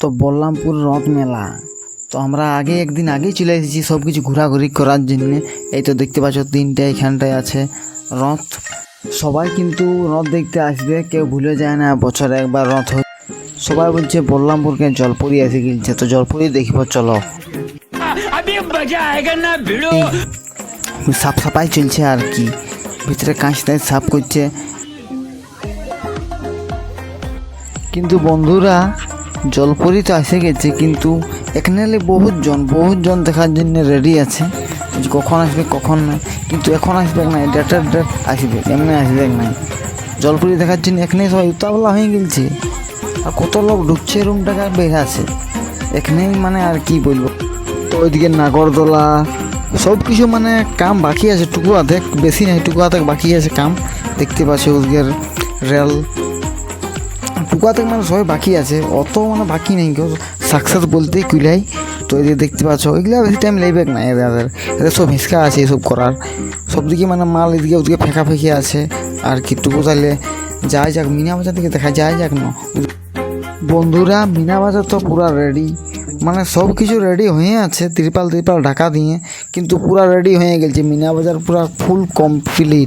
তো বল্লামপুর রথ মেলা। তো আমরা একদিন আগেই চলে এসেছি সব কিছু ঘোরাঘুরি করার জন্য। এই তো দেখতে পাচ্ছ তিনটে এখানটায় আছে রথ। সবাই কিন্তু রথ দেখতে আসবে, কেউ ভুলে যায় না, বছরে একবার রথ হয়। সবাই বলছে বল্লামপুরকে জলপরি এসে গিলছে, তো জলপরি দেখব চলো। সাফ সাফাই চলছে আর কি, ভিতরে কাঁচটায় সাফ করছে। কিন্তু বন্ধুরা জলপরি তো এসে গেছে, কিন্তু এখানে বহুত জন দেখার জন্য রেডি আছে, কখন আসবে কখন না। কিন্তু এখন আসবে না, ডেটের ডেট আসবে, এমনি আসবে না। জলপরি দেখার জন্য এখানে সবাই উতাবলা হয়ে গেছে, আর কত লোক ঢুকছে রুমটাকে বের আছে এখানেই, মানে আর কি বলবো। তো ওইদিকে নাগরদোলা সব কিছু মানে কাম বাকি আছে, টুকু আধেক, বেশি নাই, টুকু আধেক বাকি আছে কাম। দেখতে পাচ্ছি ওদিকে রেল টুকাতে মানে সবাই বাকি আছে, অত মানে বাকি নেই, কেউ সাকসেস বলতেই কুলাই। তো এদের দেখতে পাচ্ছ ওইগুলো বেশি টাইম লাগবে না, এদের সব হিসকা আছে এসব করার। সব দিকে মানে মাল এদিকে ওদিকে ফেঁকা ফেঁকি আছে আর কি। টুকু তাহলে যাই যাক, মিনা বাজার দিকে দেখা যায় যাক না বন্ধুরা। মিনা বাজার তো পুরা রেডি, মানে সব কিছু রেডি হয়ে আছে, ত্রিপাল ঢাকা দিয়ে, কিন্তু পুরা রেডি হয়ে গেছে মিনা বাজার, পুরা ফুল কমপ্লিট।